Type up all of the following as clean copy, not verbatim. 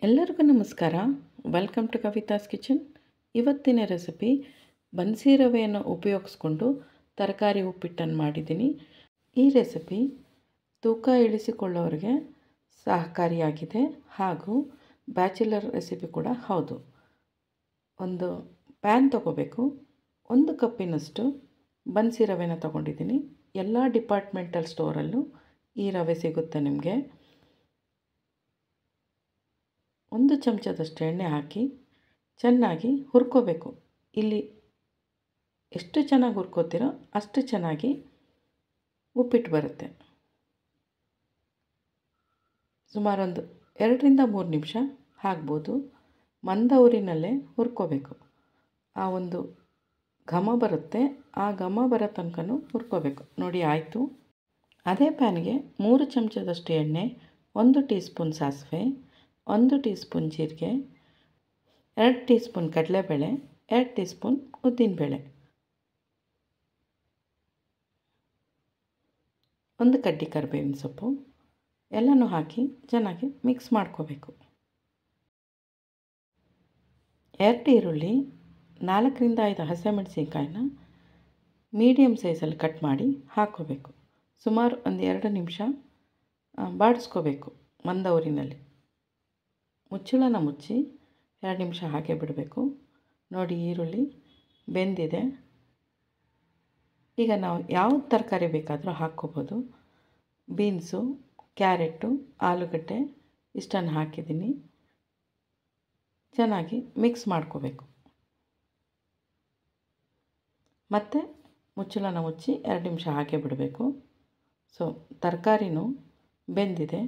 ಎಲ್ಲರಿಗೂ ನಮಸ್ಕಾರ. Welcome to Kavita's kitchen. ಇವತ್ತಿನ ರೆಸಿಪಿ ಬನ್ಸಿ ರವೆಯನ್ನು ಉಪಯೋಗಿಸ್ಕೊಂಡು ತರಕಾರಿ ಉಪ್ಪಿಟ್ಟನ್ನು ಮಾಡಿದ್ದೀನಿ. ಈ ರೆಸಿಪಿ ತೂಕ ಇಳಿಸಿಕೊಳ್ಳೋರಿಗೆ ಸಹಕಾರಿಯಾಗಿದೆ ಹಾಗೂ ಬ್ಯಾಚುಲರ್ ರೆಸಿಪಿ ಕೂಡ ಹೌದು. ಒಂದು ಪ್ಯಾನ್ ತೊಗೋಬೇಕು. 1 ಕಪ್ಪಿನಷ್ಟು ಬನ್ಸಿ ರವೆನ ತೊಗೊಂಡಿದ್ದೀನಿ. ಎಲ್ಲ ಡಿಪಾರ್ಟ್ಮೆಂಟಲ್ ಸ್ಟೋರಲ್ಲೂ ಈ ರವೆ ಸಿಗುತ್ತೆ ನಿಮಗೆ. 1 ಚಮಚದಷ್ಟು ಎಣ್ಣೆ ಹಾಕಿ ಚೆನ್ನಾಗಿ ಹುರ್ಕೋಬೇಕು. ಇಲ್ಲಿ ಎಷ್ಟು ಚೆನ್ನಾಗಿ ಹುರ್ಕೋತೀರೋ ಅಷ್ಟು ಚೆನ್ನಾಗಿ ಉಪ್ಪಿಟ್ಟು ಬರುತ್ತೆ. ಸುಮಾರು 2ರಿಂದ 3 ನಿಮಿಷ ಹಾಕ್ಬೋದು. ಮಂದ ಉರಿನಲ್ಲೇ ಹುರ್ಕೋಬೇಕು. ಆ ಒಂದು ಘಮ ಬರುತ್ತೆ, ಆ ಘಮ ಬರೋ ತನಕನೂ ಹುರ್ಕೋಬೇಕು. ನೋಡಿ ಆಯಿತು. ಅದೇ ಪ್ಯಾನ್ಗೆ 3 ಚಮಚದಷ್ಟು ಎಣ್ಣೆ, 1 ಟೀ ಸ್ಪೂನ್ ಸಾಸಿವೆ, 1 ಟೀ ಸ್ಪೂನ್ ಜೀರಿಗೆ, 2 ಟೀ ಸ್ಪೂನ್ ಕಡಲೆಬೇಳೆ, 2 ಟೀ ಸ್ಪೂನ್ ಉದ್ದಿನಬೇಳೆ, 1 ಕಡ್ಡಿ ಕರಿಬೇವಿನ ಸೊಪ್ಪು ಎಲ್ಲನೂ ಹಾಕಿ ಚೆನ್ನಾಗಿ ಮಿಕ್ಸ್ ಮಾಡ್ಕೋಬೇಕು. 2 ಈರುಳ್ಳಿ, 4ರಿಂದ 5 ಹಸಿಮೆಣಸಿನ್ಕಾಯಿನ ಮೀಡಿಯಮ್ ಸೈಜಲ್ಲಿ ಕಟ್ ಮಾಡಿ ಹಾಕ್ಕೋಬೇಕು. ಸುಮಾರು 2 ನಿಮಿಷ ಬಾಡಿಸ್ಕೋಬೇಕು ಮಂದ ಉರಿನಲ್ಲಿ. ಮುಚ್ಚಳನ ಮುಚ್ಚಿ 2 ನಿಮಿಷ ಹಾಗೆ ಬಿಡಬೇಕು. ನೋಡಿ ಈರುಳ್ಳಿ ಬೆಂದಿದೆ. ಈಗ ನಾವು ಯಾವ ತರಕಾರಿ ಬೇಕಾದರೂ ಹಾಕ್ಕೋಬೋದು. ಬೀನ್ಸು, ಕ್ಯಾರೆಟು, ಆಲೂಗಡ್ಡೆ ಇಷ್ಟನ್ನು ಹಾಕಿದ್ದೀನಿ. ಚೆನ್ನಾಗಿ ಮಿಕ್ಸ್ ಮಾಡ್ಕೋಬೇಕು. ಮತ್ತು ಮುಚ್ಚಳನ ಮುಚ್ಚಿ 2 ನಿಮಿಷ ಹಾಗೆ ಬಿಡಬೇಕು. ಸೊ ತರಕಾರಿನೂ ಬೆಂದಿದೆ.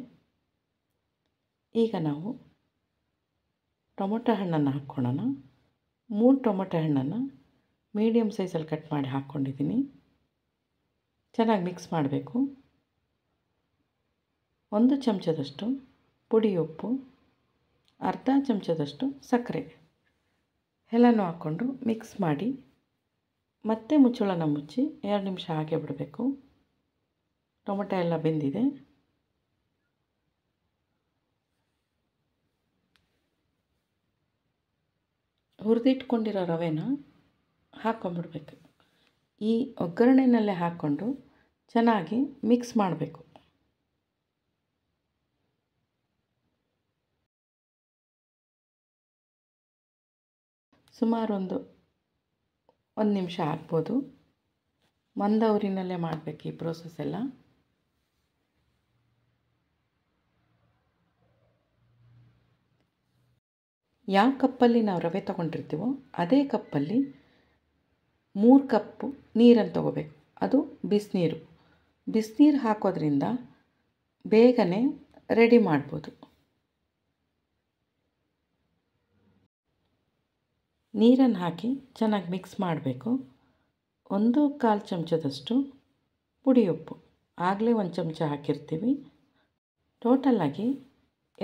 ಈಗ ನಾವು ಟೊಮೊಟೊ ಹಣ್ಣನ್ನು ಹಾಕ್ಕೊಳ್ಳೋಣ. 3 ಟೊಮೊಟೊ ಹಣ್ಣನ್ನು ಮೀಡಿಯಮ್ ಸೈಜಲ್ಲಿ ಕಟ್ ಮಾಡಿ ಹಾಕ್ಕೊಂಡಿದ್ದೀನಿ. ಚೆನ್ನಾಗಿ ಮಿಕ್ಸ್ ಮಾಡಬೇಕು. 1 ಚಮಚದಷ್ಟು ಪುಡಿ ಉಪ್ಪು, ಅರ್ಧ ಚಮಚದಷ್ಟು ಸಕ್ಕರೆ ಎಲ್ಲನೂ ಹಾಕ್ಕೊಂಡು ಮಿಕ್ಸ್ ಮಾಡಿ ಮತ್ತೆ ಮುಚ್ಚಳನ ಮುಚ್ಚಿ 2 ನಿಮಿಷ ಹಾಗೆ ಬಿಡಬೇಕು. ಟೊಮೊಟೊ ಎಲ್ಲ ಬೆಂದಿದೆ. ಹುರಿದಿಟ್ಕೊಂಡಿರೋ ರವೆನ ಹಾಕ್ಕೊಂಬಿಡ್ಬೇಕು. ಈ ಒಗ್ಗರಣೆನಲ್ಲೇ ಹಾಕ್ಕೊಂಡು ಚೆನ್ನಾಗಿ ಮಿಕ್ಸ್ ಮಾಡಬೇಕು. ಸುಮಾರು 1 ನಿಮಿಷ ಹಾಕ್ಬೋದು. ಮಂದ ಉರಿನಲ್ಲೇ ಮಾಡಬೇಕು ಈ ಪ್ರೋಸೆಸ್ ಎಲ್ಲ. ಯಾವ ಕಪ್ಪಲ್ಲಿ ನಾವು ರವೆ ತೊಗೊಂಡಿರ್ತೀವೋ ಅದೇ ಕಪ್ಪಲ್ಲಿ 3 ಕಪ್ಪು ನೀರನ್ನು ತೊಗೋಬೇಕು. ಅದು ಬಿಸಿನೀರು. ಬಿಸಿನೀರು ಹಾಕೋದ್ರಿಂದ ಬೇಗನೆ ರೆಡಿ ಮಾಡ್ಬೋದು. ನೀರನ್ನು ಹಾಕಿ ಚೆನ್ನಾಗಿ ಮಿಕ್ಸ್ ಮಾಡಬೇಕು. 1/4 ಚಮಚದಷ್ಟು ಪುಡಿ ಉಪ್ಪು, ಆಗಲೇ 1 ಚಮಚ ಹಾಕಿರ್ತೀವಿ. ಟೋಟಲಾಗಿ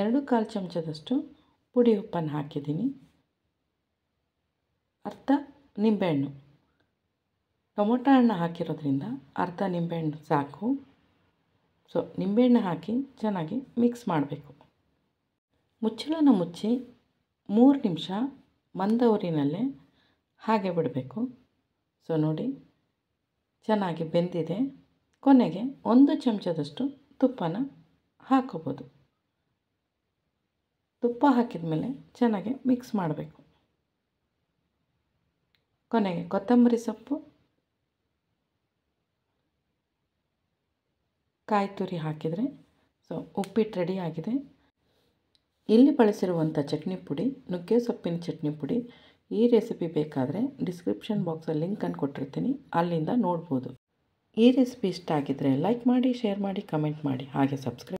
2/4 ಚಮಚದಷ್ಟು ಪುಡಿ ಉಪ್ಪನ್ನು ಹಾಕಿದ್ದೀನಿ. ಅರ್ಧ ನಿಂಬೆಹಣ್ಣು, ಟೊಮೊಟೊ ಹಣ್ಣು ಹಾಕಿರೋದ್ರಿಂದ ಅರ್ಧ ನಿಂಬೆಹಣ್ಣು ಸಾಕು. ಸೊ ನಿಂಬೆಹಣ್ಣು ಹಾಕಿ ಚೆನ್ನಾಗಿ ಮಿಕ್ಸ್ ಮಾಡಬೇಕು. ಮುಚ್ಚಳನ ಮುಚ್ಚಿ 3 ನಿಮಿಷ ಮಂದ ಉರಿನಲ್ಲೇ ಹಾಗೆ ಬಿಡಬೇಕು. ಸೊ ನೋಡಿ ಚೆನ್ನಾಗಿ ಬೆಂದಿದೆ. ಕೊನೆಗೆ 1 ಚಮಚದಷ್ಟು ತುಪ್ಪನ ಹಾಕೋಬೋದು. ತುಪ್ಪ ಹಾಕಿದ ಮೇಲೆ ಚೆನ್ನಾಗಿ ಮಿಕ್ಸ್ ಮಾಡಬೇಕು. ಕೊನೆಗೆ ಕೊತ್ತಂಬರಿ ಸೊಪ್ಪು, ಕಾಯಿ ತುರಿ ಹಾಕಿದರೆ ಸೊ ಉಪ್ಪಿಟ್ಟು ರೆಡಿ ಆಗಿದೆ. ಇಲ್ಲಿ ಬಳಸಿರುವಂಥ ಚಟ್ನಿ ಪುಡಿ ನುಗ್ಗೆ ಸೊಪ್ಪಿನ ಚಟ್ನಿ ಪುಡಿ. ಈ ರೆಸಿಪಿ ಬೇಕಾದರೆ ಡಿಸ್ಕ್ರಿಪ್ಷನ್ ಬಾಕ್ಸಲ್ಲಿ ಲಿಂಕನ್ನು ಕೊಟ್ಟಿರ್ತೀನಿ, ಅಲ್ಲಿಂದ ನೋಡ್ಬೋದು. ಈ ರೆಸಿಪಿ ಇಷ್ಟ ಆಗಿದ್ದರೆ ಲೈಕ್ ಮಾಡಿ, ಶೇರ್ ಮಾಡಿ, ಕಮೆಂಟ್ ಮಾಡಿ, ಹಾಗೆ ಸಬ್ಸ್ಕ್ರೈಬ್